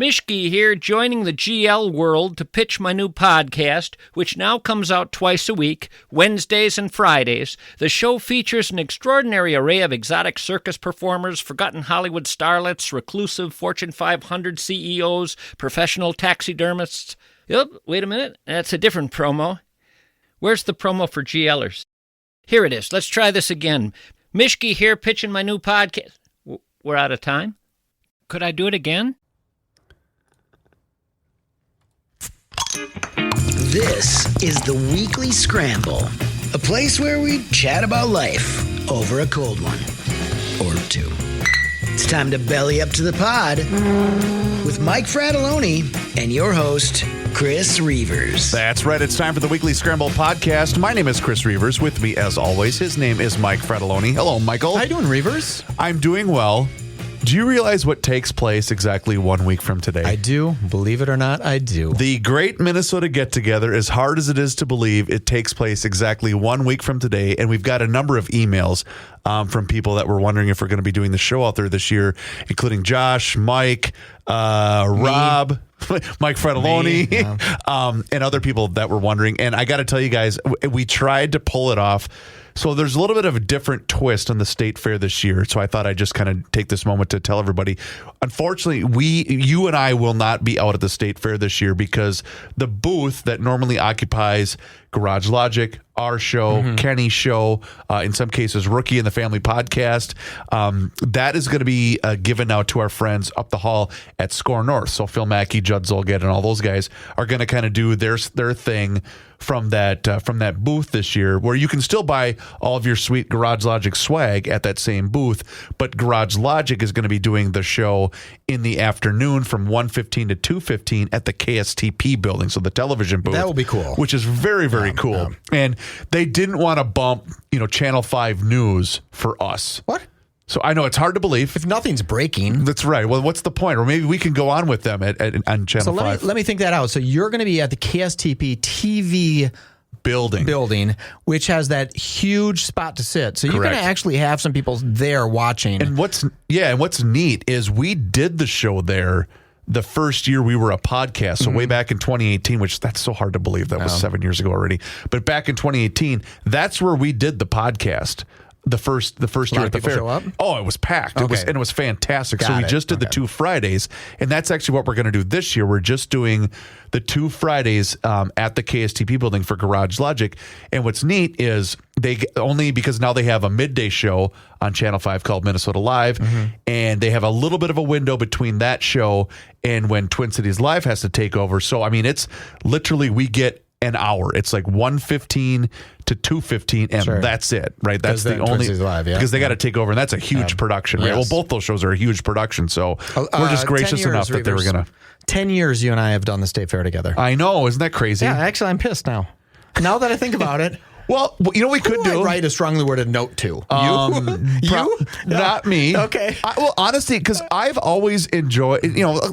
Mishki here, joining the GL world to pitch my new podcast, which now comes out twice a week, Wednesdays and Fridays. The show features an extraordinary array of exotic circus performers, forgotten Hollywood starlets, reclusive Fortune 500 CEOs, professional taxidermists. Yep, wait a minute, that's a different promo. Where's the promo for GLers? Here it is. Let's try this again. Mishki here, pitching my new podcast. We're out of time? Could I do it again? This is the Weekly Scramble, a place where we chat about life over a cold one or two. It's time to belly up to the pod with Mike Fratelloni and your host, Chris Reavers. That's right. It's time for the Weekly Scramble podcast. My name is Chris Reavers. With me, as always, his name is Mike Fratelloni. Hello, Michael. How you doing, Reavers? I'm doing well. Do you realize what takes place exactly 1 week from today? I do. Believe it or not, I do. The Great Minnesota Get-Together, as hard as it is to believe, it takes place exactly 1 week from today. And we've got a number of emails from people that were wondering if we're going to be doing the show out there this year, including Josh, Mike, Rob, Mike Fratelloni, and other people that were wondering. And I got to tell you guys, we tried to pull it off. So there's a little bit of a different twist on the state fair this year. So I thought I'd just kind of take this moment to tell everybody. Unfortunately, you and I will not be out at the state fair this year because the booth that normally occupies Garage Logic, our show, Kenny's show, in some cases, Rookie and the Family podcast, that is going to be given out to our friends up the hall at Score North. So Phil Mackey, Judd Zolgad, and all those guys are going to kind of do their thing from that booth this year, where you can still buy all of your sweet Garage Logic swag at that same booth, but Garage Logic is going to be doing the show in the afternoon from 1:15 to 2:15 at the KSTP building, so the television booth. That will be cool. Which is very, very cool. Yeah. And they didn't want to bump, Channel 5 News for us. What? So I know it's hard to believe. If nothing's breaking. That's right. Well, what's the point? Or maybe we can go on with them on Channel 5. So let me think that out. So you're going to be at the KSTP TV building, which has that huge spot to sit. So you're going to actually have some people there watching. And what's neat is we did the show there the first year we were a podcast. So way back in 2018, which that's so hard to believe. That was 7 years ago already. But back in 2018, that's where we did the podcast. The first year at the fair. Show up? Oh, it was packed. Okay. It was fantastic. So we just did the 2 Fridays, and that's actually what we're going to do this year. We're just doing the 2 Fridays at the KSTP building for Garage Logic. And what's neat is because now they have a midday show on Channel 5 called Minnesota Live, and they have a little bit of a window between that show and when Twin Cities Live has to take over. So I mean, it's literally we get an hour. It's like 1:15 to 2:15, and that's it, right? That's the only Live, because they got to take over, and that's a huge production, right? Yes. Well, both those shows are a huge production, so we're just gracious enough that they were going to. 10 years you and I have done the state fair together. I know, isn't that crazy? Yeah, actually, I'm pissed now. Now that I think about it. Well, we could do. Write a strongly worded note to you, not me. Okay. Well, honestly, because I've always enjoyed.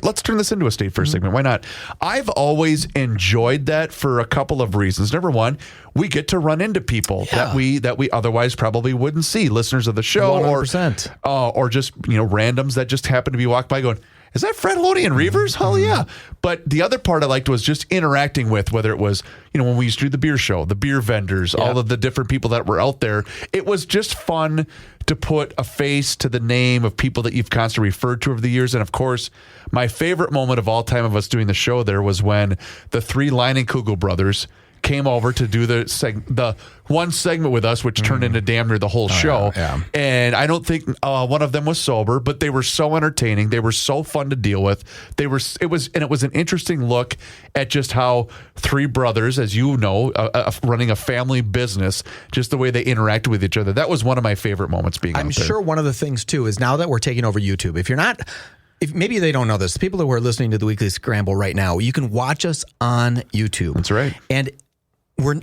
Let's turn this into a state fair segment. Why not? I've always enjoyed that for a couple of reasons. Number one, we get to run into people that we otherwise probably wouldn't see. Listeners of the show, 100%. or just randoms that just happen to be walked by, going, is that Fratelloni and Reavers? Hell yeah. But the other part I liked was just interacting with, whether it was, when we used to do the beer show, the beer vendors, all of the different people that were out there. It was just fun to put a face to the name of people that you've constantly referred to over the years. And of course, my favorite moment of all time of us doing the show there was when the 3 Leinenkugel brothers came over to do the one segment with us, which turned into damn near the whole show. Yeah. And I don't think one of them was sober, but they were so entertaining. They were so fun to deal with. It was an interesting look at just how 3 brothers, as you know, running a family business, just the way they interacted with each other. That was one of my favorite moments being out there. I'm sure one of the things too is now that we're taking over YouTube, if maybe they don't know this, the people who are listening to the Weekly Scramble right now, you can watch us on YouTube. That's right. And I'm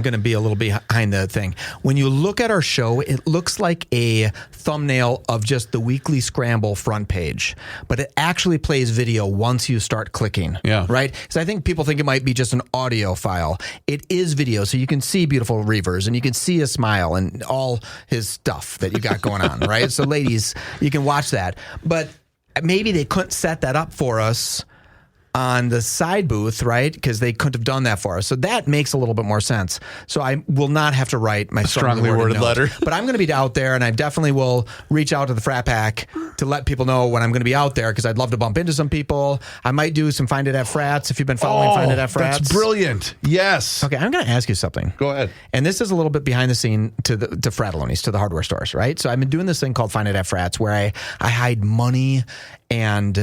going to be a little behind the thing. When you look at our show, it looks like a thumbnail of just the Weekly Scramble front page, but it actually plays video once you start clicking. Yeah. Right? So I think people think it might be just an audio file. It is video, so you can see beautiful Reavers, and you can see a smile and all his stuff that you got going on, right? So ladies, you can watch that. But maybe they couldn't set that up for us on the side booth, right? Because they couldn't have done that for us. So that makes a little bit more sense. So I will not have to write my strongly worded letter. But I'm going to be out there, and I definitely will reach out to the Frat Pack to let people know when I'm going to be out there, because I'd love to bump into some people. I might do some Find It at Frats if you've been following Find It at Frats. That's brilliant. Yes. Okay, I'm going to ask you something. Go ahead. And this is a little bit behind the scene to Fratellonies, to the hardware stores, right? So I've been doing this thing called Find It at Frats, where I hide money and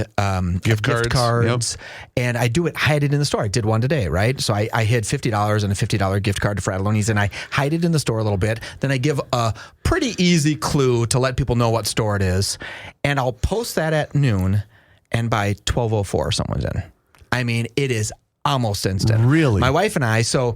gift cards. Yep. And I hide it in the store. I did one today, right? So I hid $50 and a $50 gift card to Fratellonies, and I hide it in the store a little bit. Then I give a pretty easy clue to let people know what store it is. And I'll post that at noon, and by 12:04, someone's in. I mean, it is almost instant. Really? My wife and I, so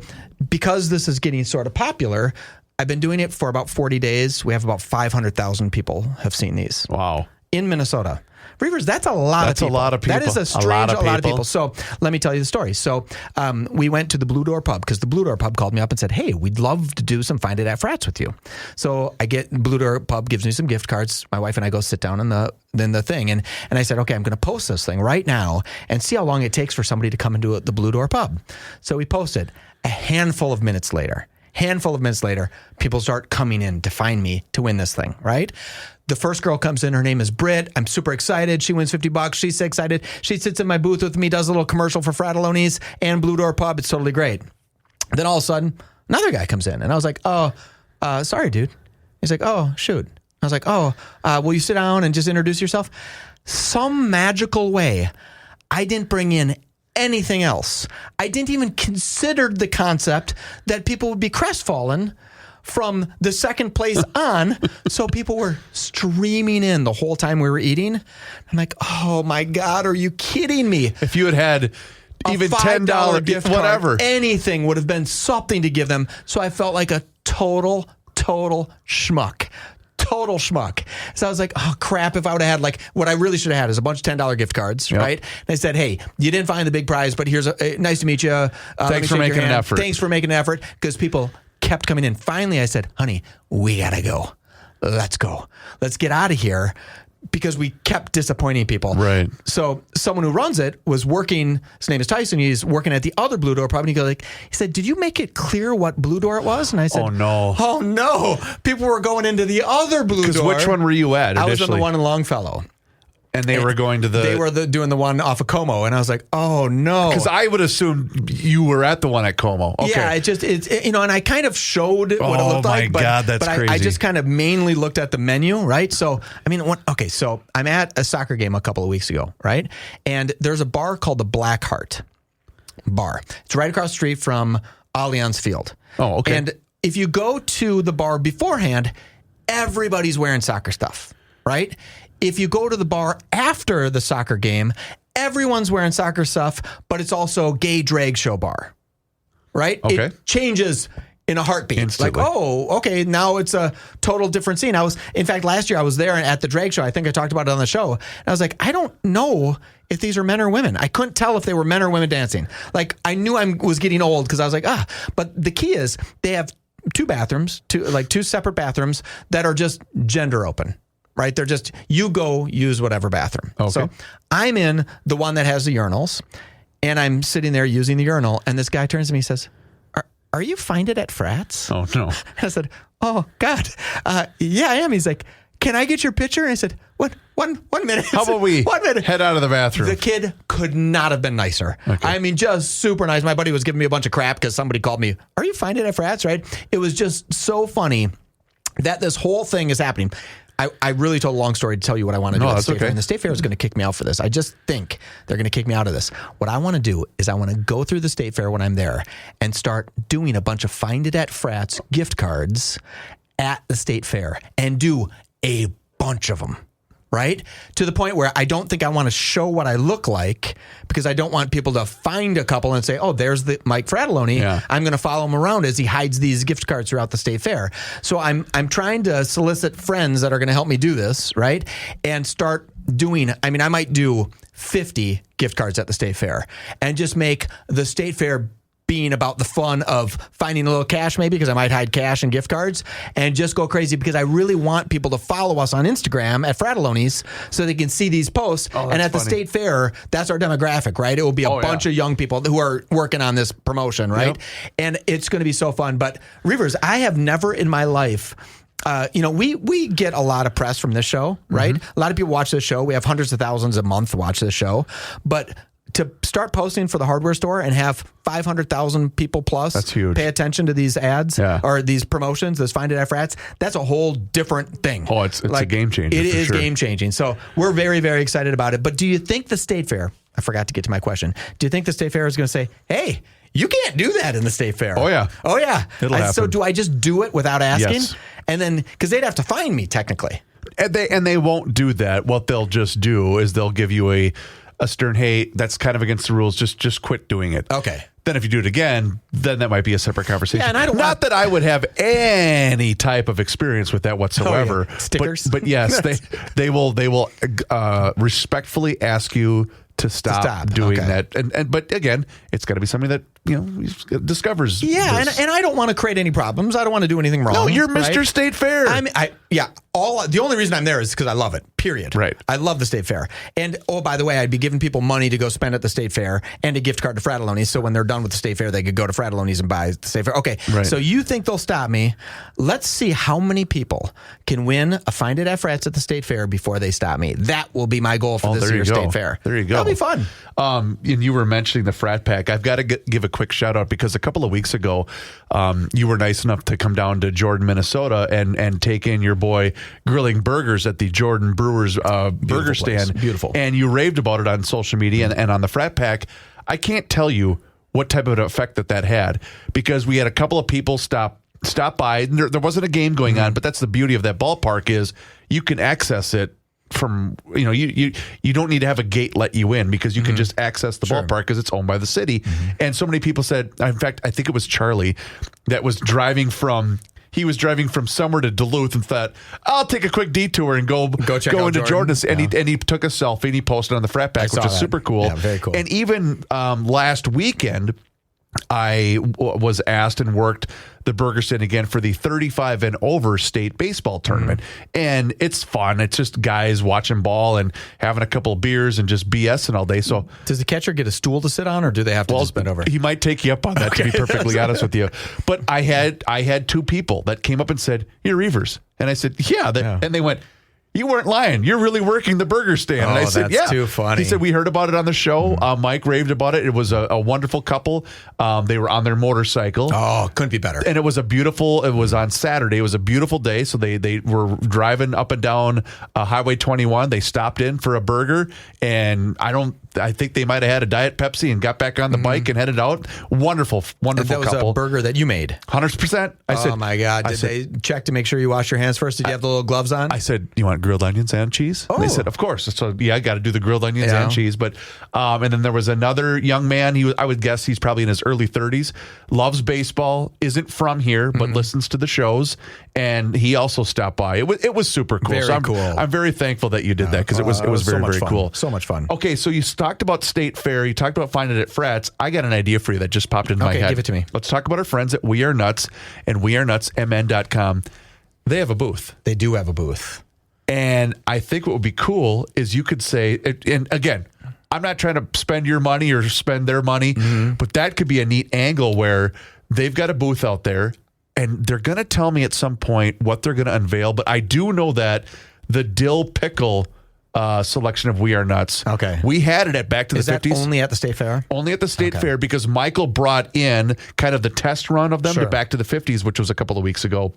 because this is getting sort of popular, I've been doing it for about 40 days. We have about 500,000 people have seen these. Wow. In Minnesota. Reavers, that's a lot of people. That's a lot of people. That is a lot of people. So let me tell you the story. So we went to the Blue Door Pub, because the Blue Door Pub called me up and said, hey, we'd love to do some Find It at Frats with you. So Blue Door Pub gives me some gift cards. My wife and I go sit down in the thing. And I said, okay, I'm going to post this thing right now and see how long it takes for somebody to come into the Blue Door Pub. So we posted. A handful of minutes later, people start coming in to find me to win this thing, right? The first girl comes in. Her name is Britt. I'm super excited. She wins $50. She's so excited. She sits in my booth with me, does a little commercial for Fratellonies and Blue Door Pub. It's totally great. Then all of a sudden, another guy comes in. And I was like, sorry, dude. He's like, oh, shoot. I was like, will you sit down and just introduce yourself? Some magical way, I didn't bring in anything else. I didn't even consider the concept that people would be crestfallen from the second place on. So people were streaming in the whole time we were eating. I'm like, oh my God, are you kidding me? If you had even $10 gift whatever, card, anything would have been something to give them. So I felt like a total schmuck. Total schmuck. So I was like, oh crap, if I would have had what I really should have had is a bunch of $10 gift cards, right? And I said, hey, you didn't find the big prize, but here's nice to meet you. Thanks for making an effort. Thanks for making an effort, because people kept coming in. Finally, I said, honey, we gotta go. Let's go. Let's get out of here, because we kept disappointing people. Right. So someone who runs it was working. His name is Tyson. He's working at the other Blue Door Pub. And he said, did you make it clear what Blue Door it was? And I said, oh no. People were going into the other Blue Door. Because which one were you at initially? I was in the one in Longfellow. And they were going to the... They were doing the one off of Como. And I was like, oh, no. Because I would assume you were at the one at Como. Okay. Yeah, it's and I kind of showed what it looked like. Oh, my God, that's crazy. I just kind of mainly looked at the menu, right? So, so I'm at a soccer game a couple of weeks ago, right? And there's a bar called the Blackheart Bar. It's right across the street from Allianz Field. Oh, okay. And if you go to the bar beforehand, everybody's wearing soccer stuff, right? If you go to the bar after the soccer game, everyone's wearing soccer stuff, but it's also gay drag show bar, right? Okay. It changes in a heartbeat. Instantly. Like, oh, okay, now it's a total different scene. In fact, last year I was there at the drag show. I think I talked about it on the show. And I was like, I don't know if these are men or women. I couldn't tell if they were men or women dancing. Like, I knew I was getting old because I was like, But the key is they have two bathrooms, two separate bathrooms that are just gender open. Right? They're just, you go use whatever bathroom. Okay. So I'm in the one that has the urinals, and I'm sitting there using the urinal, and this guy turns to me and says, are you Find It at Frats? Oh, no. And I said, oh, God. Yeah, I am. He's like, can I get your picture? And I said, what? One minute. How about we 1 minute. Head out of the bathroom? The kid could not have been nicer. Okay. I mean, just super nice. My buddy was giving me a bunch of crap because somebody called me, are you Find It at Frats? Right? It was just so funny that this whole thing is happening. I really told a long story to tell you what I want to do at the State Fair. And the State Fair is going to kick me out for this. I just think they're going to kick me out of this. What I want to do is I want to go through the State Fair when I'm there and start doing a bunch of Find It at Frats gift cards at the State Fair and do a bunch of them. Right? To the point where I don't think I want to show what I look like, because I don't want people to find a couple and say, oh, there's the Mike Fratelloni. Yeah. I'm going to follow him around as he hides these gift cards throughout the State Fair. So I'm trying to solicit friends that are going to help me do this, right? And start doing, I might do 50 gift cards at the State Fair and just make the State Fair being about the fun of finding a little cash maybe, because I might hide cash and gift cards, and just go crazy because I really want people to follow us on Instagram at Fratellonies so they can see these posts. And at the state fair, that's our demographic, right? It will be a bunch of young people who are working on this promotion, right? Yep. And it's going to be so fun. But Reavers, I have never in my life, we get a lot of press from this show, right? A lot of people watch this show. We have hundreds of thousands a month watch this show. But to start posting for the hardware store and have 500,000 people plus that's huge. Pay attention to these ads or these promotions, those Find It at Frats, that's a whole different thing. Oh, it's like, a game changer. It is sure. game changing. So we're very, very excited about it. But do you think the State Fair, I forgot to get to my question, do you think the State Fair is going to say, hey, you can't do that in the State Fair? Oh, yeah. It'll happen. So do I just do it without asking? Yes. And then, because they'd have to fine me technically. And they won't do that. What they'll just do is they'll give you a stern, hey, that's kind of against the rules. Just quit doing it. Okay. Then if you do it again, then that might be a separate conversation. Yeah, and I don't Not that I would have any type of experience with that whatsoever. Oh, yeah. Stickers. But yes, they will respectfully ask you to stop doing that. But again, it's got to be something that discovers. Yeah, and I don't want to create any problems. I don't want to do anything wrong. No, you're Mr. Right? State Fair. The only reason I'm there is because I love it. Period. Right. I love the State Fair. And by the way, I'd be giving people money to go spend at the State Fair and a gift card to Fratellonies. So when they're done with the State Fair, they could go to Fratellonies and buy the State Fair. Okay. Right. So you think they'll stop me? Let's see how many people can win a Find It at Frats at the State Fair before they stop me. That will be my goal for this year's State Fair. There you go. That'll be fun. And you were mentioning the Frat Pack. I've got to give a quick shout out because a couple of weeks ago, you were nice enough to come down to Jordan, Minnesota, and take in your boy grilling burgers at the Jordan Brewers burger stand. Beautiful. And you raved about it on social media and on the Frat Pack. I can't tell you what type of an effect that had because we had a couple of people stop by. There wasn't a game going on, but that's the beauty of that ballpark is you can access it from, you don't need to have a gate let you in because you can just access the ballpark because it's owned by the city. And so many people said, in fact, I think it was Charlie that was driving from somewhere to Duluth and thought, I'll take a quick detour and go into Jordan. And he took a selfie and he posted on the Frat Pack, which is super cool. Yeah, very cool. And even last weekend, I was asked and worked the burger stand again for the 35 and over state baseball tournament. And it's fun. It's just guys watching ball and having a couple of beers and just BSing all day. So does the catcher get a stool to sit on or do they have to just bend over? He might take you up on that, to be perfectly honest with you. But I had two people that came up and said, you're Reavers. And I said, yeah. And they went, you weren't lying. You're really working the burger stand. And I said, that's too funny. He said, we heard about it on the show. Mike raved about it. It was a wonderful couple. They were on their motorcycle. Oh, couldn't be better. And it was on Saturday. It was a beautiful day. So they were driving up and down Highway 21. They stopped in for a burger. And I think they might have had a Diet Pepsi and got back on the bike and headed out. Wonderful couple. That was a burger that you made. 100%. I said, oh my God. Did they check to make sure you wash your hands first? Did you have the little gloves on? I said, you want grilled onions and cheese? Oh. They said, of course. So I got to do the grilled onions and cheese. But and then there was another young man. I would guess he's probably in his early 30s. Loves baseball. Isn't from here, but listens to the shows. And he also stopped by. It was super cool. Very cool. I'm very thankful that you did that because it was very, very cool. So much fun. Okay, so you talked about State Fair. You talked about Finding It at Frats. I got an idea for you that just popped into my head. Give it to me. Let's talk about our friends at We Are Nuts and WeAreNutsMN.com. They have a booth. They do have a booth. And I think what would be cool is you could say, and again, I'm not trying to spend your money or spend their money, but that could be a neat angle where they've got a booth out there and they're going to tell me at some point what they're going to unveil. But I do know that the dill pickle selection of We Are Nuts. Okay. We had it at Back to the 50s. Is that only at the State Fair? Only at the State Fair because Michael brought in kind of the test run of them to Back to the 50s, which was a couple of weeks ago.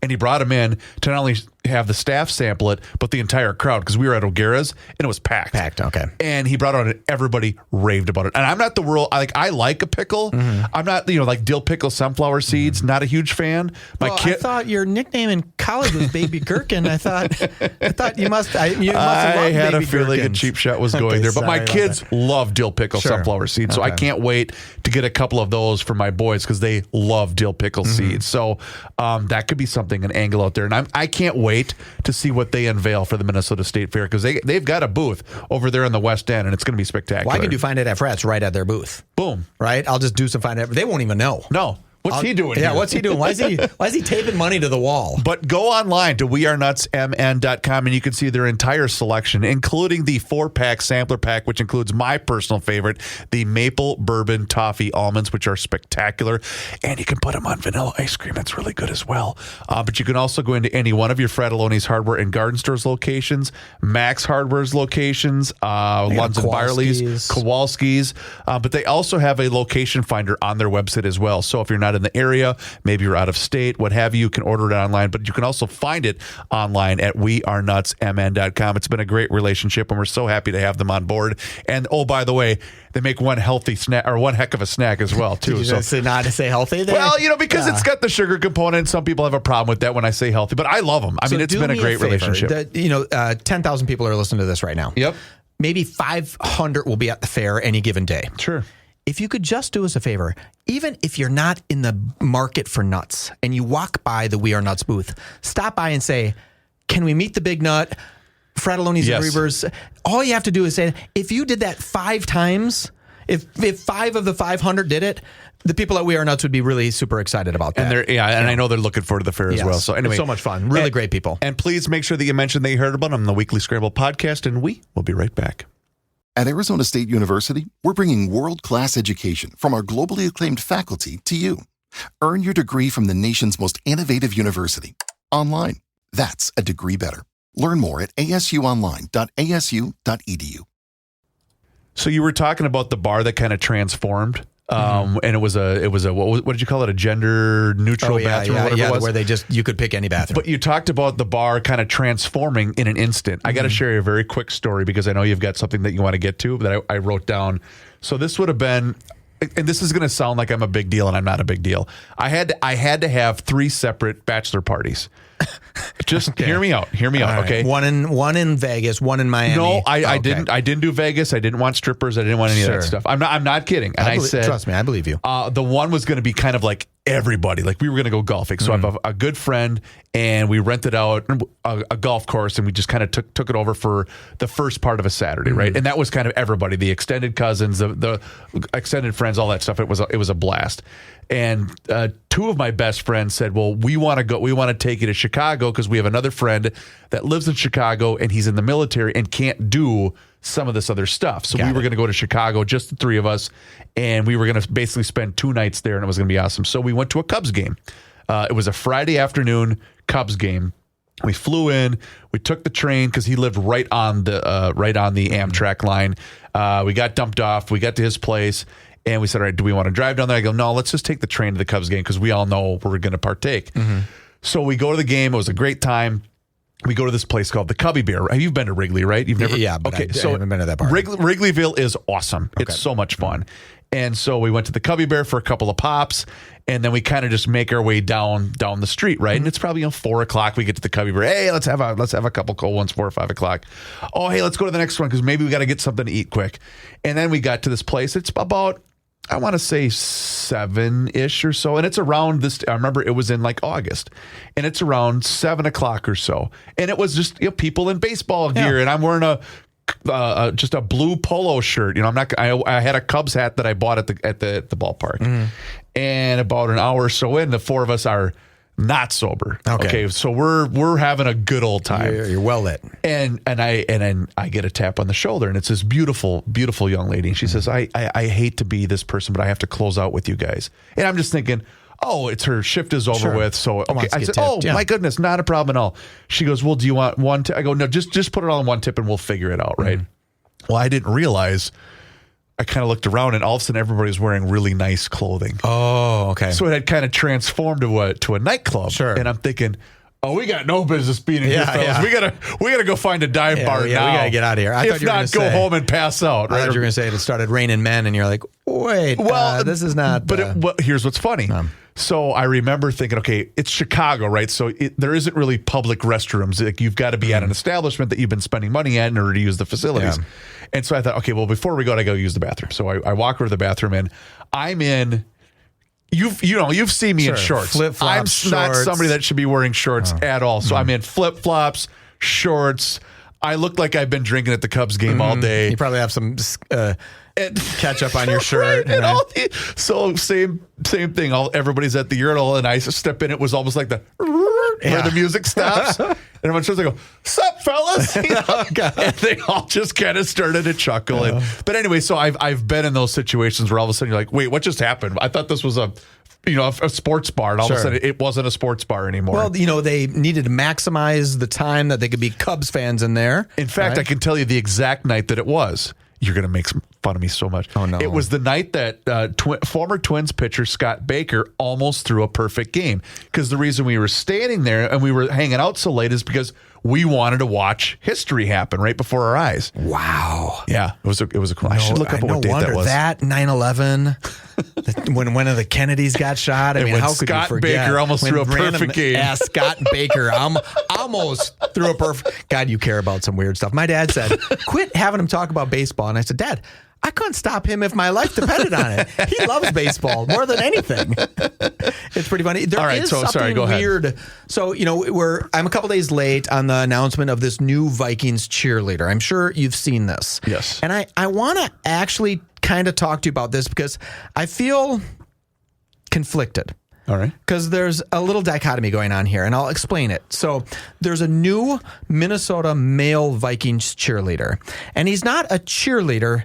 And he brought them in to not only have the staff sample it, but the entire crowd, because we were at O'Gara's and it was packed. Okay. And he brought on it. Everybody raved about it. And I'm not the world, I like a pickle. I'm not, like dill pickle, sunflower seeds, not a huge fan. I thought your nickname in college was Baby Gherkin. I thought you must have loved I had Baby a feeling Gherkins. a cheap shot was going there. But my kids love dill pickle, sunflower seeds. So I Okay. can't wait to get a couple of those for my boys because they love dill pickle seeds. So that could be something, an angle out there. And I can't wait wait to see what they unveil for the Minnesota State Fair, because they've got a booth over there in the West End, and it's going to be spectacular. Well, I can do Find It at Frats right at their booth. Boom. Right? I'll just do some Find It. They won't even know. No. What's he doing? Yeah, here? what's he doing? Why is he taping money to the wall? But go online to wearenutsmn.com and you can see their entire selection, including the 4-pack sampler pack, which includes my personal favorite, the maple bourbon toffee almonds, which are spectacular. And you can put them on vanilla ice cream. That's really good as well. But you can also go into any one of your Fratelloni's Hardware and Garden Stores locations, Max Hardware's locations, Lunds and Byerly's, Kowalski's. But they also have a location finder on their website as well. So if you're not in the area, maybe you're out of state, what have you can order it online, but you can also find it online at wearenutsmn.com. It's been a great relationship, and we're so happy to have them on board. And oh, by the way, they make one healthy snack, or one heck of a snack as well, too. Did you say not to say healthy there? Well, because it's got the sugar component. Some people have a problem with that when I say healthy, but I love them. I mean, it's been a great relationship. 10,000 people are listening to this right now. Yep. Maybe 500 will be at the fair any given day. Sure. If you could just do us a favor, even if you're not in the market for nuts and you walk by the We Are Nuts booth, stop by and say, can we meet the big nut, Fratelloni's and Reavers? All you have to do is say, if you did that 5 times, if 5 of the 500 did it, the people at We Are Nuts would be really super excited about that. And I know they're looking forward to the fair as well. So anyway, it's so much fun. Really great people. And please make sure that you mention that you heard about them on the Weekly Scramble podcast, and we will be right back. At Arizona State University, we're bringing world-class education from our globally acclaimed faculty to you. Earn your degree from the nation's most innovative university. Online. That's a degree better. Learn more at asuonline.asu.edu. So you were talking about the bar that kind of transformed. And it was a what did you call it? A gender neutral bathroom or whatever it was? Where you could pick any bathroom. But you talked about the bar kind of transforming in an instant. I got to share a very quick story because I know you've got something that you want to get to that I wrote down. So this would have been, and this is going to sound like I'm a big deal, and I'm not a big deal. I had to have 3 separate bachelor parties. Just hear me out. Hear me out. Right. Okay. One in Vegas, one in Miami. No, I didn't do Vegas. I didn't want strippers. I didn't want any of that stuff. I'm not kidding. And I said, trust me, I believe you. The one was going to be kind of like everybody. Like we were going to go golfing. So I have a good friend, and we rented out a golf course, and we just kind of took it over for the first part of a Saturday, right? And that was kind of everybody, the extended cousins, the extended friends, all that stuff. It was a blast. And 2 of my best friends said, well, we want to take you to Chicago because we have another friend that lives in Chicago and he's in the military and can't do some of this other stuff. So we were going to go to Chicago, just the 3 of us, and we were going to basically spend 2 nights there, and it was going to be awesome. So we went to a Cubs game. It was a Friday afternoon Cubs game. We flew in. We took the train because he lived right on the Amtrak line. We got dumped off. We got to his place. And we said, all right, do we want to drive down there? I go, no, let's just take the train to the Cubs game because we all know we're going to partake. So we go to the game. It was a great time. We go to this place called the Cubby Bear. You've been to Wrigley, right? You've never? Yeah, but I haven't been to that bar. Wrigleyville is awesome. Okay. It's so much fun. And so we went to the Cubby Bear for a couple of pops, and then we kind of just make our way down the street, right? And it's probably 4 o'clock. We get to the Cubby Bear. Hey, let's have a couple cold ones, 4 or 5 o'clock. Oh, hey, let's go to the next one because maybe we got to get something to eat quick. And then we got to this place. It's about, I want to say 7-ish or so. And it's around this, I remember it was in like August, and it's around 7 o'clock or so. And it was just people in baseball gear, and I'm wearing just a blue polo shirt. I had a Cubs hat that I bought at the ballpark. And about an hour or so in, the 4 of us are not sober. Okay. So we're having a good old time. You're well lit. And I get a tap on the shoulder, and it's this beautiful, beautiful young lady. And she says, I hate to be this person, but I have to close out with you guys. And I'm just thinking, oh, it's her shift is over with. So okay. I said, my goodness, not a problem at all. She goes, well, do you want one tip? I go, no, just put it all in one tip and we'll figure it out. Right. Well, I didn't realize. I kind of looked around, and all of a sudden everybody was wearing really nice clothing. Oh, okay. So it had kind of transformed to a nightclub. Sure. And I'm thinking, oh, we got no business being in here, fellas. Yeah. We gotta go find a dive bar now. We gotta get out of here. If not, go home and pass out. I thought you were gonna say it started raining men, and you're like, wait, this is not. But here's what's funny. So I remember thinking, okay, it's Chicago, right? So there isn't really public restrooms. Like you've got to be at an establishment that you've been spending money at in order to use the facilities. Yeah. And so I thought, okay, well, before we go, I go use the bathroom. So I walk over to the bathroom, and I'm in You've seen me in shorts. Flip-flops, I'm not shorts. somebody that should be wearing shorts at all. So I'm in flip-flops, shorts. I look like I've been drinking at the Cubs game all day. You probably have some ketchup on your shirt. Right, and so same thing. Everybody's at the urinal, and I step in. It was almost like where the music stops, and everyone's just like, "Sup, fellas?" You know? And they all just kind of started to chuckle. But anyway, so I've been in those situations where all of a sudden you're like, "Wait, what just happened? I thought this was a sports bar, and all of a sudden it wasn't a sports bar anymore." Well, they needed to maximize the time that they could be Cubs fans in there. In fact, I can tell you the exact night that it was. You're going to make fun of me so much. Oh, no. It was the night that former Twins pitcher Scott Baker almost threw a perfect game. Because the reason we were standing there and we were hanging out so late is because we wanted to watch history happen right before our eyes. Wow. Yeah, it was a cool. I should look up what date that was. That 9/11, when one of the Kennedys got shot. I mean, when how could Scott you forget? Baker almost threw a perfect game. Yeah, Scott Baker almost threw a perfect. God, you care about some weird stuff. My dad said, "Quit having him talk about baseball," and I said, "Dad, I couldn't stop him if my life depended on it. He loves baseball more than anything." It's pretty funny. There is something weird. So, I'm a couple days late on the announcement of this new Vikings cheerleader. I'm sure you've seen this. Yes. And I want to actually kind of talk to you about this because I feel conflicted. All right. Because there's a little dichotomy going on here, and I'll explain it. So there's a new Minnesota male Vikings cheerleader, and he's not a cheerleader.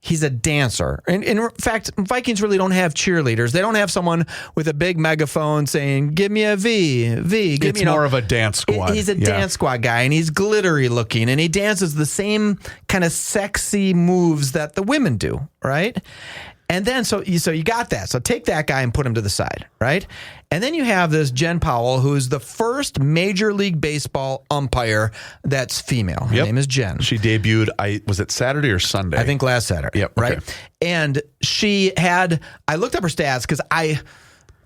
He's a dancer. And in fact, Vikings really don't have cheerleaders. They don't have someone with a big megaphone saying, "Give me a V." It's more of a dance squad. He's a dance squad guy, and he's glittery looking, and he dances the same kind of sexy moves that the women do, right? And then, so you got that. So take that guy and put him to the side, right? And then you have this Jen Powell, who's the first Major League Baseball umpire that's female. Her name is Jen. She debuted, was it Saturday or Sunday? I think last Saturday. Yep. Right. Okay. And I looked up her stats because I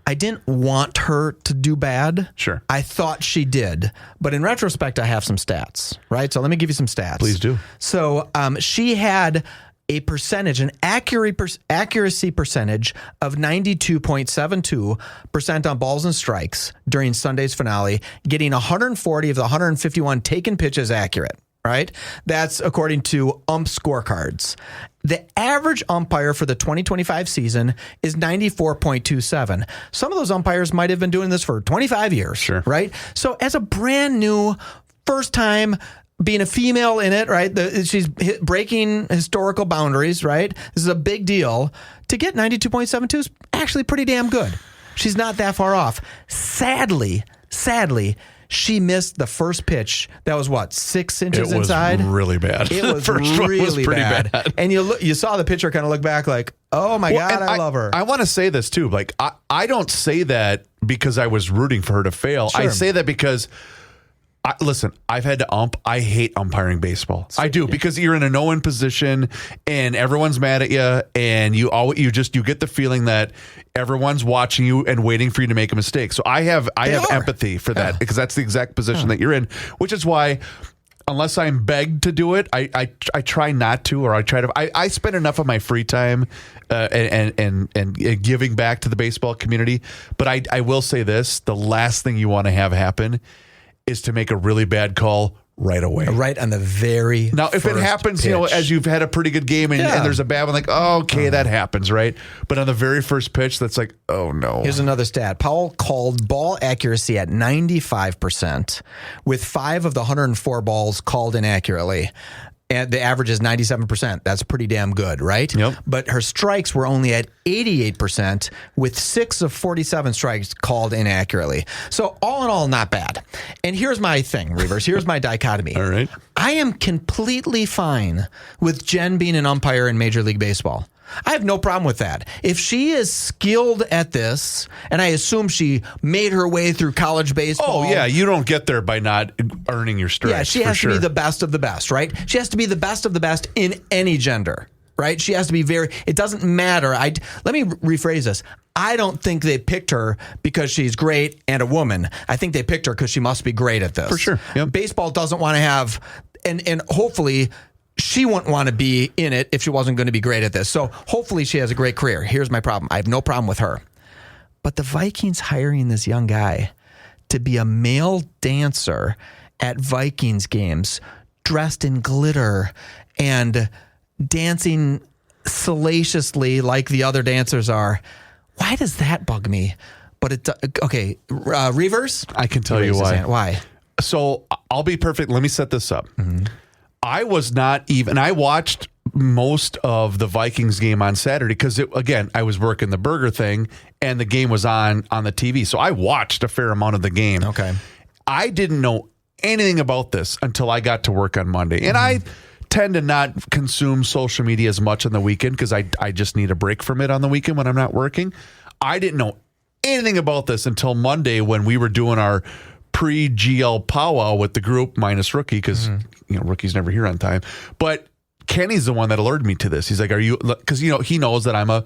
didn't want her to do bad. Sure. I thought she did. But in retrospect, I have some stats, right? So let me give you some stats. Please do. So she had an accuracy percentage of 92.72% on balls and strikes during Sunday's finale, getting 140 of the 151 taken pitches accurate, right? That's according to ump scorecards. The average umpire for the 2025 season is 94.27. Some of those umpires might have been doing this for 25 years, sure, right? So as a brand new first time being a female in it, right? She's breaking historical boundaries, right? This is a big deal. To get 92.72 is actually pretty damn good. She's not that far off. Sadly, she missed the first pitch. That was 6 inches inside? It was really bad. It was really bad. And you saw the pitcher kind of look back like, oh my God, I love her. I want to say this too. Like, I don't say that because I was rooting for her to fail. Sure. I say that because listen, I've had to ump. I hate umpiring baseball. I do, because you're in a no-win position and everyone's mad at you, and you get the feeling that everyone's watching you and waiting for you to make a mistake. So I have empathy for that, because that's the exact position that you're in, which is why, unless I'm begged to do it, I try not to, or I spend enough of my free time and giving back to the baseball community. But I will say this: the last thing you want to have happen is to make a really bad call right away. Right on the very Now, if it happens, pitch, as you've had a pretty good game and there's a bad one, like, okay, that happens, right? But on the very first pitch, that's like, oh no. Here's another stat. Powell called ball accuracy at 95%, with 5 of the 104 balls called inaccurately. And the average is 97%. That's pretty damn good, right? Yep. But her strikes were only at 88%, with 6 of 47 strikes called inaccurately. So all in all, not bad. And here's my thing, Reavers. Here's my dichotomy. All right. I am completely fine with Jen being an umpire in Major League Baseball. I have no problem with that. If she is skilled at this, and I assume she made her way through college baseball. Oh, yeah. You don't get there by not earning your stripes. Yeah, she has to be the best of the best, right? She has to be the best of the best in any gender, right? She has to be it doesn't matter. Let me rephrase this. I don't think they picked her because she's great and a woman. I think they picked her because she must be great at this. For sure. Yep. Baseball doesn't want to have, and hopefully she wouldn't want to be in it if she wasn't going to be great at this. So hopefully she has a great career. Here's my problem. I have no problem with her. But the Vikings hiring this young guy to be a male dancer at Vikings games, dressed in glitter and dancing salaciously like the other dancers are. Why does that bug me? But Reavers? I can tell you why. Why? So I'll be perfect. Let me set this up. I watched most of the Vikings game on Saturday because, again, I was working the burger thing and the game was on the TV. So I watched a fair amount of the game. Okay. I didn't know anything about this until I got to work on Monday. And I tend to not consume social media as much on the weekend because I just need a break from it on the weekend when I'm not working. I didn't know anything about this until Monday when we were doing our pre-GL powwow with the group minus Rookie because Rookie's never here on time. But Kenny's the one that alerted me to this. He's like, "Are you?" Because he knows that I'm a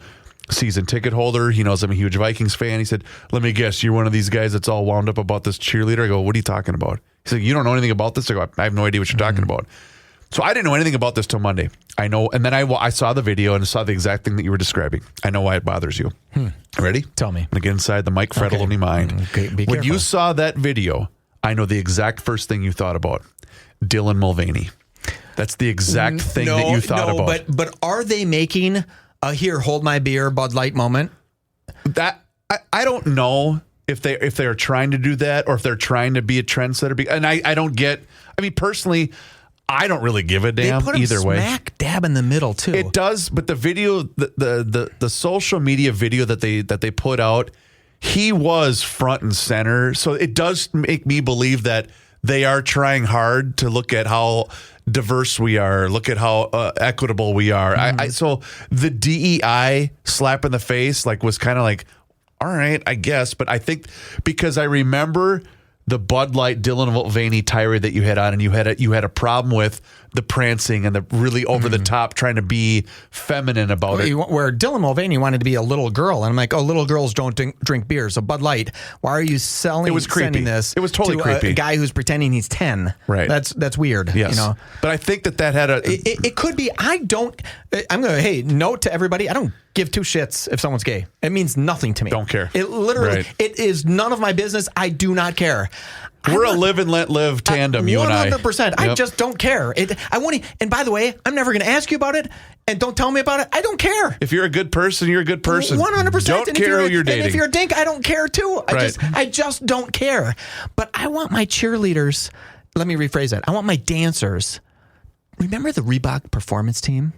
season ticket holder. He knows I'm a huge Vikings fan. He said, "Let me guess, you're one of these guys that's all wound up about this cheerleader." I go, "What are you talking about?" He's like, "You don't know anything about this?" I go, "I have no idea what you're talking about." So I didn't know anything about this till Monday. I know, and then I saw the video and saw the exact thing that you were describing. I know why it bothers you. Ready? Tell me. I'm gonna get inside the Mike Fred only mind. Okay, be when careful. you saw that video, I know the exact first thing you thought about. Dylan Mulvaney. That's the exact thing that you thought about. But are they making a here, hold my beer, Bud Light moment? That I don't know if they are trying to do that or if they're trying to be a trendsetter. And I don't get. I mean, personally, I don't really give a damn They put him either way. smack dab in the middle too. It does, but the video, the social media video that they put out, he was front and center. So it does make me believe that they are trying hard to look at how diverse we are, look at how equitable we are. So the DEI slap in the face was kind of like, all right, I guess. But I think because I remember the Bud Light Dylan Mulvaney tirade that you had on, and you had a problem with the prancing and the really over the top trying to be feminine about it. Where Dylan Mulvaney wanted to be a little girl, and I'm like, oh, little girls don't drink beer. So Bud Light, why are you sending this? It was totally to creepy. A guy who's pretending he's 10. Right. That's weird. Yes. But I think that had a. It could be. I'm going to, note to everybody, I don't give two shits if someone's gay. It means nothing to me. Don't care. It literally, it is none of my business. I do not care. We're a live and let live tandem, you and I. 100%. I just don't care. And by the way, I'm never going to ask you about it, and don't tell me about it. I don't care. If you're a good person, you're a good person. 100%. Don't care who you're dating. And if you're a dink, I don't care too. Right. I just don't care. But I want my cheerleaders. Let me rephrase that. I want my dancers. Remember the Reebok performance team?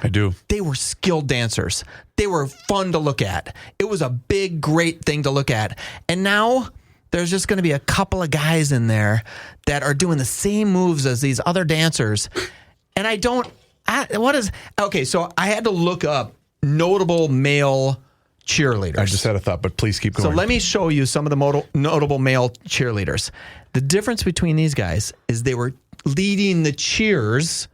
I do. They were skilled dancers. They were fun to look at. It was a big, great thing to look at. And now there's just going to be a couple of guys in there that are doing the same moves as these other dancers. And so I had to look up notable male cheerleaders. I just had a thought, but please keep going. So let me show you some of the notable male cheerleaders. The difference between these guys is they were leading the cheers.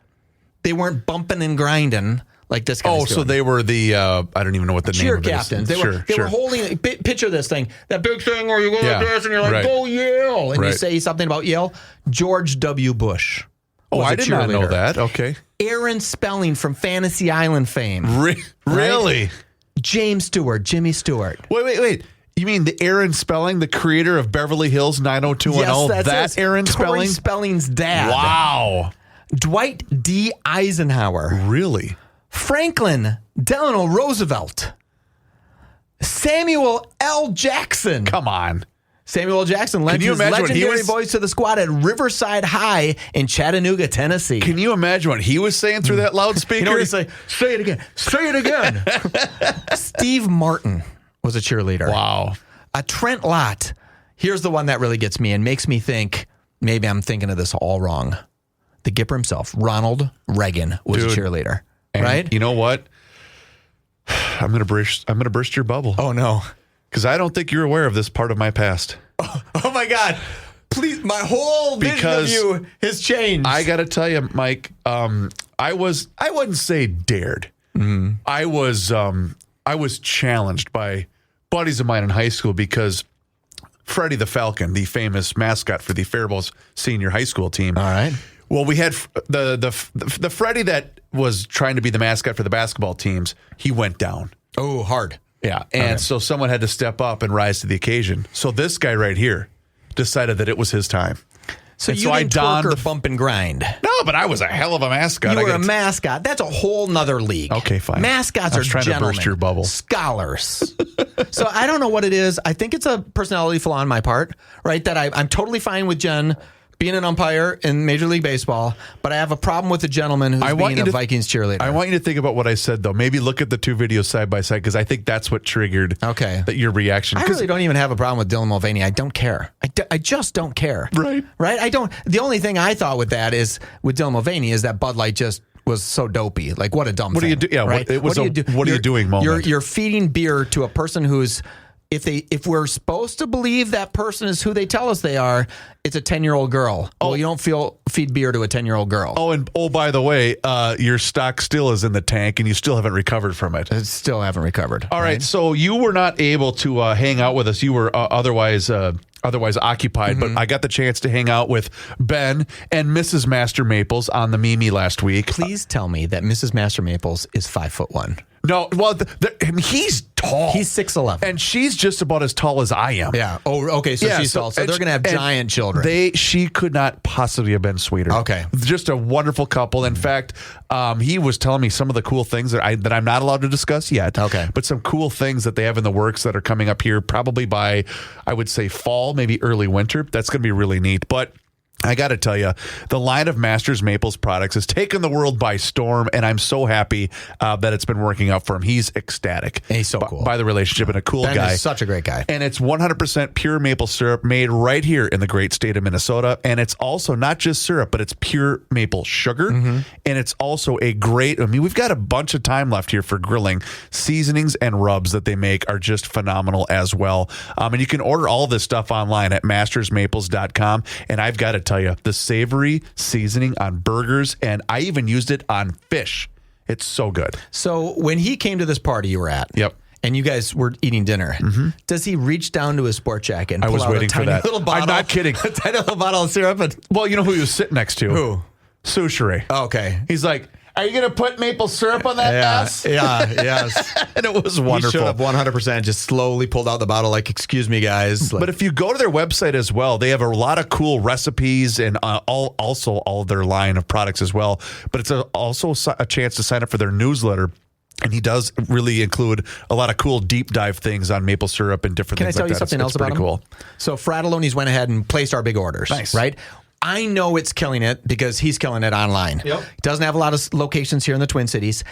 They weren't bumping and grinding like this guy's doing. So they were the, I don't even know what the cheer name of captains. it is. They were holding, picture this thing, that big thing where you go like this and you're like, go Yale. And you say something about Yale. George W. Bush. Oh, I did not know that. Okay. Aaron Spelling from Fantasy Island fame. Really? Right? James Stewart, Jimmy Stewart. Wait. You mean the Aaron Spelling, the creator of Beverly Hills 90210? That's Aaron Spelling? Tori Spelling's dad. Wow. Dwight D. Eisenhower. Really? Franklin Delano Roosevelt. Samuel L. Jackson. Come on. Samuel L. Jackson lent his legendary voice to the squad at Riverside High in Chattanooga, Tennessee. Can you imagine what he was saying through that loudspeaker? You know what he's like? Say it again. Say it again. Steve Martin was a cheerleader. Wow. Trent Lott. Here's the one that really gets me and makes me think maybe I'm thinking of this all wrong. The Gipper himself, Ronald Reagan, was a cheerleader. And right? You know what? I'm gonna burst your bubble. Oh no. Because I don't think you're aware of this part of my past. Oh my God. Please, my whole vision of you has changed. I got to tell you, Mike, I wouldn't say dared. Mm-hmm. I was challenged by buddies of mine in high school because Freddie the Falcon, the famous mascot for the Faribault senior high school team. All right. Well, we had the Freddie that was trying to be the mascot for the basketball teams. He went down. Oh, hard. Yeah. And so someone had to step up and rise to the occasion. So this guy right here decided that it was his time. So And you I didn't donned twerk or bump and grind. No, but I was a hell of a mascot. You were a mascot. That's a whole nother league. Okay, fine. Mascots I are was trying to gentlemen, burst your bubble. scholars. So I don't know what it is. I think it's a personality flaw on my part, right? That I'm totally fine with Jen being an umpire in Major League Baseball, but I have a problem with the gentleman who's being a Vikings cheerleader. I want you to think about what I said, though. Maybe look at the two videos side by side, because I think that's what triggered that your reaction. I really don't even have a problem with Dylan Mulvaney. I don't care. I just don't care. Right. I don't. The only thing I thought with that is, with Dylan Mulvaney, is that Bud Light just was so dopey. Like, what a dumb What do thing. you do? Yeah, right? it was what are you doing moment. You're feeding beer to a person who's, if we're supposed to believe that person is who they tell us they are, it's a 10-year-old girl. Oh, you don't feed beer to a 10-year-old girl. Oh, by the way, your stock still is in the tank, and you still haven't recovered from it. Still haven't recovered. All right, so you were not able to hang out with us. You were otherwise occupied, but I got the chance to hang out with Ben and Mrs. Master Maples on the Mimi last week. Please tell me that Mrs. Master Maples is 5'1". No, well, he's tall. He's 6'11", and she's just about as tall as I am. Yeah. Oh, okay. So she's tall. So they're going to have giant children. She could not possibly have been sweeter. Okay. Just a wonderful couple. In fact, he was telling me some of the cool things that I'm not allowed to discuss yet. Okay. But some cool things that they have in the works that are coming up here probably by, I would say, fall, maybe early winter. That's going to be really neat. But I got to tell you, the line of Masters Maples products has taken the world by storm, and I'm so happy that it's been working out for him. He's ecstatic. He's so cool. By the relationship, and a cool Ben guy. is such a great guy. And it's 100% pure maple syrup made right here in the great state of Minnesota. And it's also not just syrup, but it's pure maple sugar. And it's also we've got a bunch of time left here for grilling. Seasonings and rubs that they make are just phenomenal as well. And you can order all this stuff online at mastersmaples.com. And I've got to tell you, the savory seasoning on burgers, and I even used it on fish. It's so good. So when he came to this party you were at, Yep. and you guys were eating dinner, does he reach down to his sport jacket and I pull was out waiting a tiny for that. little bottle? I'm not kidding. A tiny little bottle of syrup? Well, you know who he was sitting next to? Who? Sushire. Okay. He's like, are you going to put maple syrup on that mess? Yeah, yes. And it was wonderful. He showed up 100%, just slowly pulled out the bottle like, excuse me, guys. Like, But if you go to their website as well, they have a lot of cool recipes and also all of their line of products as well. But it's also a chance to sign up for their newsletter. And he does really include a lot of cool deep dive things on maple syrup and different Can I things tell like you that. something else about him? Cool. So Fratelloni's went ahead and placed our big orders. Nice. Right? I know it's killing it because he's killing it online. Yep. He doesn't have a lot of locations here in the Twin Cities.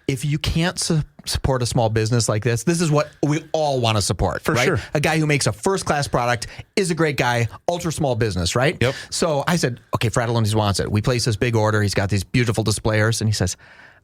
If you can't support a small business like this is what we all want to support. For right? sure. A guy who makes a first-class product is a great guy, ultra small business, right? Yep. So I said, okay, Fratelloni's wants it. We place this big order. He's got these beautiful displayers, and he says,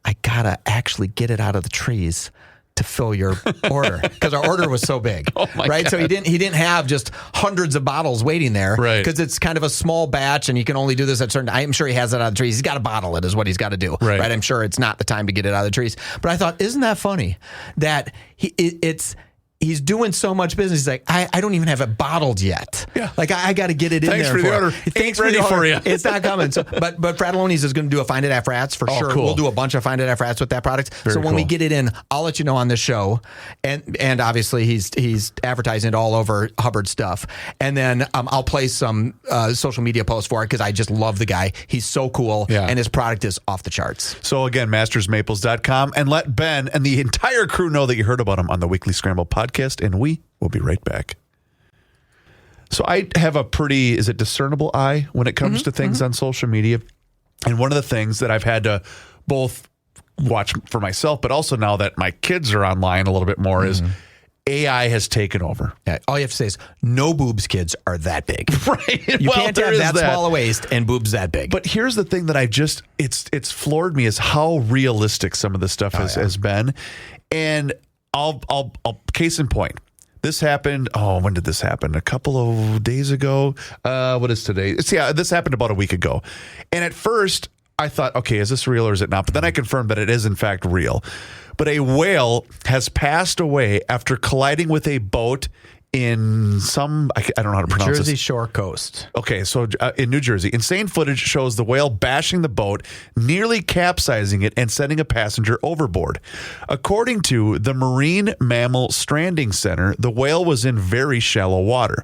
I got to actually get it out of the trees to fill your order, because our order was so big. Oh my right? God. So he didn't have just hundreds of bottles waiting there. Right. Because it's kind of a small batch and you can only do this at certain. I'm sure he has it out of the trees. He's got to bottle it is what he's got to do. Right. I'm sure it's not the time to get it out of the trees. But I thought, isn't that funny that he's doing so much business. He's like, I don't even have it bottled yet. Yeah. Like I got to get it in Thanks there. for the order. Thanks Ain't for ready the order. for you. It's not coming. So, but Fratelloni's is going to do a Find It at Frats for sure. Cool. We'll do a bunch of Find It at Frats with that product. So when we cool. get it in, I'll let you know on this show. And obviously he's advertising it all over Hubbard stuff. And then I'll play some social media posts for it because I just love the guy. He's so cool. Yeah. And his product is off the charts. So again, mastersmaples.com, and let Ben and the entire crew know that you heard about him on the Weekly Scramble podcast, and we will be right back. So I have a pretty, is it discernible eye when it comes to things on social media? And one of the things that I've had to both watch for myself, but also now that my kids are online a little bit more is AI has taken over. Yeah, all you have to say is no boobs kids are that big. Right. You can't there have is that small a waist and boobs that big. But here's the thing that it's floored me is how realistic some of this stuff has been. And I'll case in point. This happened. Oh, when did this happen? A couple of days ago. What is today? This happened about a week ago. And at first I thought, okay, is this real or is it not? But then I confirmed that it is in fact real. But a whale has passed away after colliding with a boat in some, I don't know how to pronounce Jersey this. Shore coast. Okay, so in New Jersey, insane footage shows the whale bashing the boat, nearly capsizing it and sending a passenger overboard. According to the Marine Mammal Stranding Center, the whale was in very shallow water.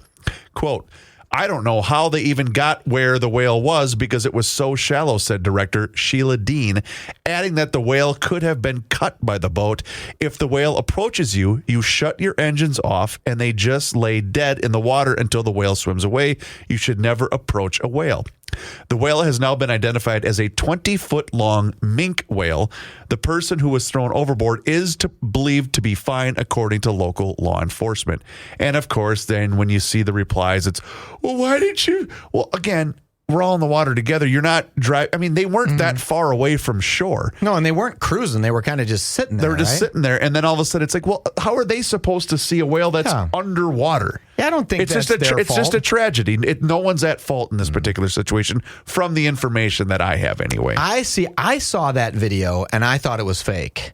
Quote, I don't know how they even got where the whale was because it was so shallow, said director Sheila Dean, adding that the whale could have been cut by the boat. If the whale approaches you, you shut your engines off and they just lay dead in the water until the whale swims away. You should never approach a whale. The whale has now been identified as a 20-foot-long minke whale. The person who was thrown overboard is believed to be fine, according to local law enforcement. And, of course, then when you see the replies, it's, well, why didn't you? Well, again, we're all in the water together. You're not driving. I mean, they weren't that far away from shore. No, and they weren't cruising. They were kind of just sitting there. They were just sitting there. And then all of a sudden it's like, well, how are they supposed to see a whale that's underwater? Yeah, I don't think it's that's just their it's fault. just a tragedy. No one's at fault in this particular situation from the information that I have anyway. I saw that video and I thought it was fake.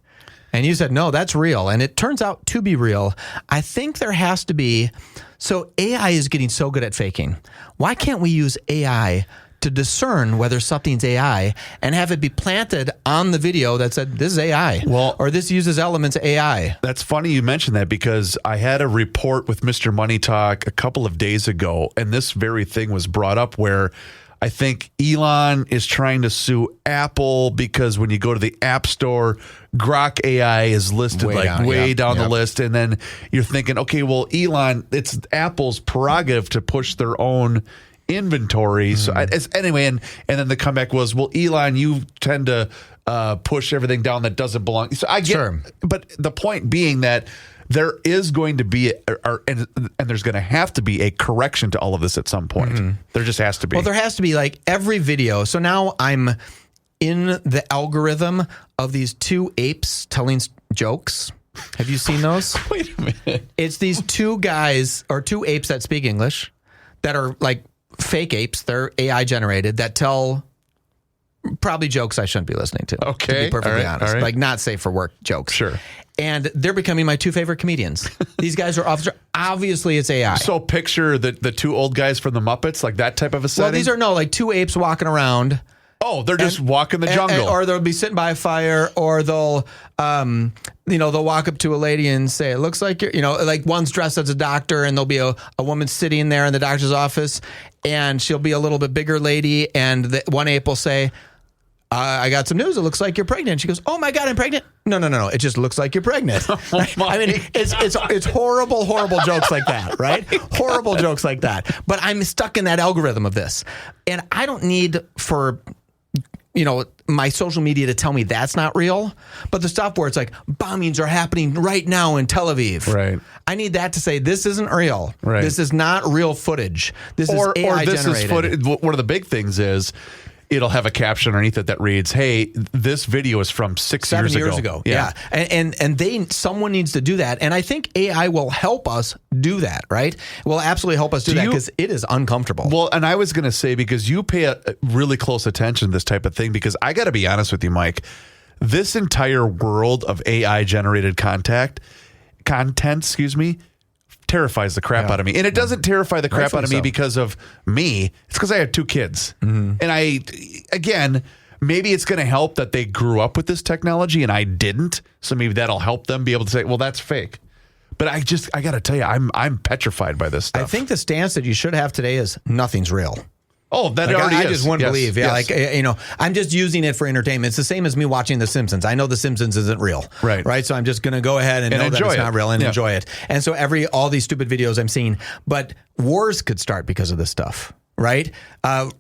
And you said, no, that's real. And it turns out to be real. I think there has to be. So AI is getting so good at faking. Why can't we use AI to discern whether something's AI and have it be planted on the video that said, this is AI, or this uses elements of AI? That's funny you mentioned that, because I had a report with Mr. Money Talk a couple of days ago, and this very thing was brought up where I think Elon is trying to sue Apple because when you go to the App Store, Grok AI is listed way down the list. And then you're thinking, okay, well, Elon, it's Apple's prerogative to push their own inventory. So anyway, and then the comeback was, well, Elon, you tend to push everything down that doesn't belong. So I get, but the point being that there is going to be, and there's going to have to be a correction to all of this at some point. There just has to be. Well, there has to be, like every video. So now I'm in the algorithm of these two apes telling jokes. Have you seen those? Wait a minute. It's these two guys or two apes that speak English that are like fake apes. They're AI generated that tell probably jokes I shouldn't be listening to. Okay. To be perfectly honest. All right. Like not safe for work jokes. Sure. And they're becoming my two favorite comedians. These guys are obviously it's AI. So picture the two old guys from the Muppets, like that type of a setting? Well, these are like two apes walking around. Oh, they're just walking the jungle. Or they'll be sitting by a fire, or they'll they'll walk up to a lady and say, it looks like you're, like one's dressed as a doctor, and there'll be a woman sitting there in the doctor's office, and she'll be a little bit bigger lady, and one ape will say, I got some news. It looks like you're pregnant. She goes, oh my God, I'm pregnant. No. It just looks like you're pregnant. I mean, it's horrible jokes like that, right? Horrible jokes like that. But I'm stuck in that algorithm of this. And I don't need for, my social media to tell me that's not real. But the stuff where it's like bombings are happening right now in Tel Aviv. Right. I need that to say this isn't real. Right. This is not real footage. This is AI this generated. is footage. One of the big things is it'll have a caption underneath it that reads, hey, this video is from 7 years ago. Yeah. And someone needs to do that. And I think AI will help us do that, right? Will absolutely help us do that, because it is uncomfortable. Well, and I was going to say, because you pay a really close attention to this type of thing, because I got to be honest with you, Mike, this entire world of AI generated content, terrifies the crap out of me. And it doesn't terrify the crap out of me because of me. It's because I have two kids. And again, maybe it's going to help that they grew up with this technology and I didn't. So maybe that'll help them be able to say, well, that's fake. But I got to tell you, I'm petrified by this stuff. I think the stance that you should have today is nothing's real. Oh, that already is. I just wouldn't believe. Yeah, I'm just using it for entertainment. It's the same as me watching The Simpsons. I know The Simpsons isn't real. Right. So I'm just going to go ahead and know that it's not real and enjoy it. And so all these stupid videos I'm seeing, but wars could start because of this stuff. Right?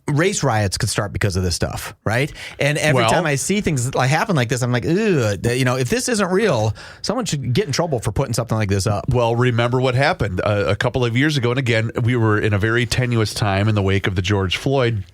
Race riots could start because of this stuff, right? And every time I see things like happen like this, I'm like, ugh, if this isn't real, someone should get in trouble for putting something like this up. Well, remember what happened a couple of years ago. And again, we were in a very tenuous time in the wake of the George Floyd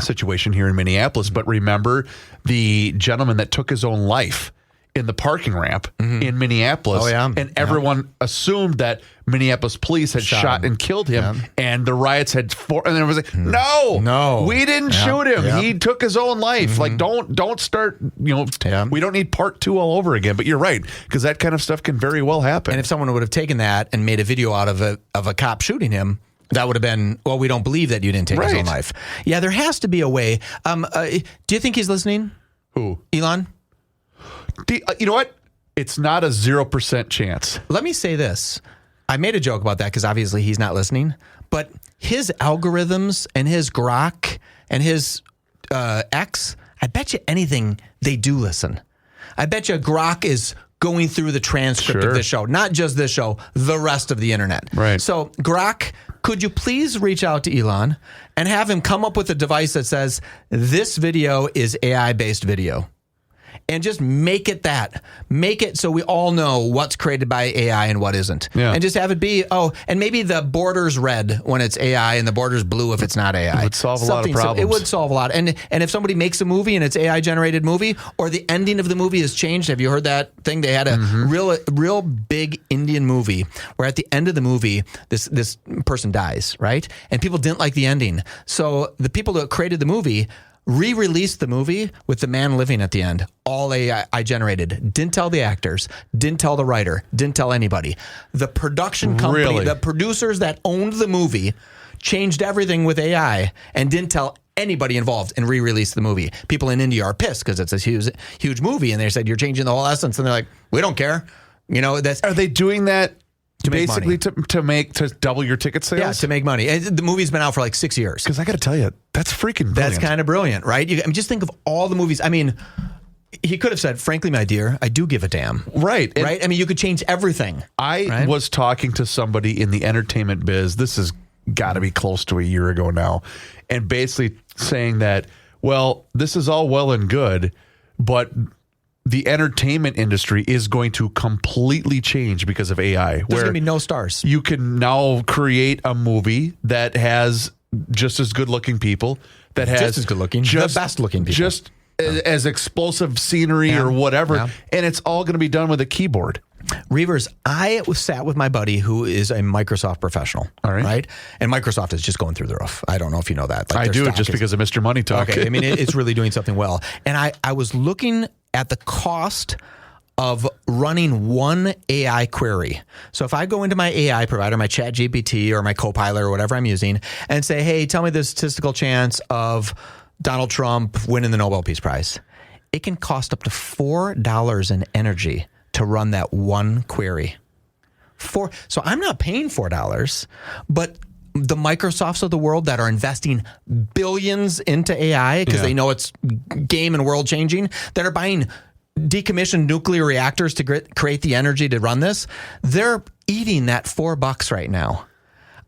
situation here in Minneapolis. But remember the gentleman that took his own life in the parking ramp in Minneapolis. Oh, yeah. And everyone assumed that Minneapolis police had shot and killed him, and the riots had and it was like, no, we didn't shoot him. He took his own life. Like, don't start, we don't need part 2 all over again. But you're right, because that kind of stuff can very well happen. And if someone would have taken that and made a video out of a cop shooting him, that would have been, well, we don't believe that you didn't take his own life. Yeah, there has to be a way. Do you think he's listening? Who? Elon? You know what? It's not a 0% chance. Let me say this. I made a joke about that because obviously he's not listening. But his algorithms and his Grok and his X, I bet you anything they do listen. I bet you Grok is going through the transcript of this show. Not just this show, the rest of the internet. Right. So, Grok, could you please reach out to Elon and have him come up with a device that says, this video is AI-based video? And just make it that. Make it so we all know what's created by AI and what isn't. Yeah. And just have it be, and maybe the border's red when it's AI and the border's blue if it's not AI. It would solve a lot of problems. It would solve a lot. And if somebody makes a movie and it's AI-generated movie, or the ending of the movie has changed, have you heard that thing? They had a real big Indian movie where at the end of the movie, this person dies, right? And people didn't like the ending. So the people that created the movie re-released the movie with the man living at the end. All AI generated. Didn't tell the actors. Didn't tell the writer. Didn't tell anybody. The production company, the producers that owned the movie, changed everything with AI and didn't tell anybody involved and re-released the movie. People in India are pissed because it's a huge movie, and they said, you're changing the whole essence. And they're like, we don't care. Are they doing that? Basically, to to double your ticket sales? Yeah, to make money. And the movie's been out for like 6 years. Because I got to tell you, that's freaking brilliant. That's kind of brilliant, right? Just think of all the movies. I mean, he could have said, frankly, my dear, I do give a damn. Right. Right? I mean, you could change everything. I was talking to somebody in the entertainment biz. This has got to be close to a year ago now. And basically saying that, well, this is all well and good, but the entertainment industry is going to completely change because of AI. There's going to be no stars. You can now create a movie that has just as good looking people, that has just as good looking, the best looking people, just as explosive scenery or whatever. Yeah. And it's all going to be done with a keyboard. Reavers, I sat with my buddy who is a Microsoft professional. All right. And Microsoft is just going through the roof. I don't know if you know that. I do, just because of Mr. Money Talk. Okay. I mean, it's really doing something well. And I was looking at the cost of running one AI query. So if I go into my AI provider, my ChatGPT or my Copilot or whatever I'm using, and say, hey, tell me the statistical chance of Donald Trump winning the Nobel Peace Prize, it can cost up to $4 in energy to run that one query. So I'm not paying $4, but the Microsofts of the world that are investing billions into AI because they know it's game and world changing, that are buying decommissioned nuclear reactors to create the energy to run this, they're eating that $4 right now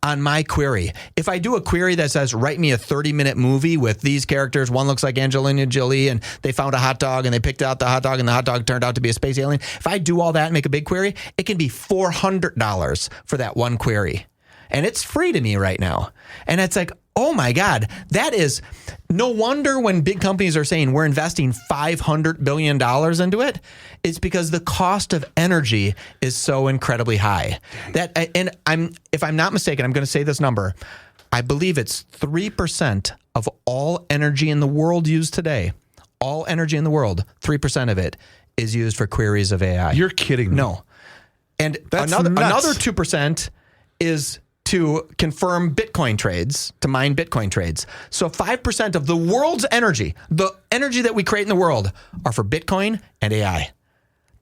on my query. If I do a query that says, write me a 30-minute movie with these characters, one looks like Angelina Jolie, and they found a hot dog, and they picked out the hot dog, and the hot dog turned out to be a space alien. If I do all that and make a big query, it can be $400 for that one query. And it's free to me right now. And it's like, oh my God, that is no wonder when big companies are saying we're investing $500 billion into it. It's because the cost of energy is so incredibly high. If I'm not mistaken, I'm going to say this number. I believe it's 3% of all energy in the world used today. All energy in the world, 3% of it is used for queries of AI. You're kidding me. No. And that's another nuts. 2% is to confirm Bitcoin trades, to mine Bitcoin trades. So 5% of the world's energy, the energy that we create in the world, are for Bitcoin and AI.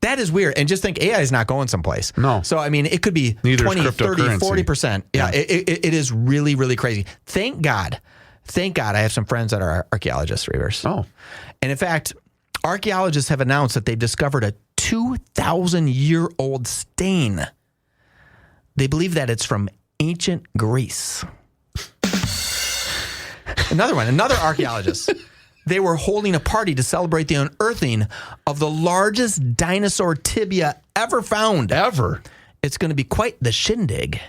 That is weird. And just think AI is not going someplace. No. So, I mean, it could be Neither 20, is 30, cryptocurrency. 40%. Yeah, it is really, really crazy. Thank God I have some friends that are archaeologists, Reavers. Oh. And in fact, archaeologists have announced that they've discovered a 2,000-year-old stain. They believe that it's from ancient Greece. Another archaeologist. They were holding a party to celebrate the unearthing of the largest dinosaur tibia ever found. Ever. It's going to be quite the shindig.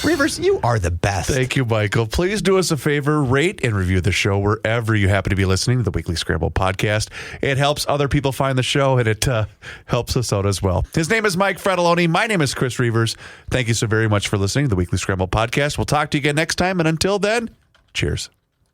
Reavers, you are the best. Thank you, Michael. Please do us a favor, rate and review the show wherever you happen to be listening to the Weekly Scramble podcast. It helps other people find the show, and it helps us out as well. His name is Mike Fratelloni. My name is Chris Reavers. Thank you so very much for listening to the Weekly Scramble podcast. We'll talk to you again next time, and until then, cheers.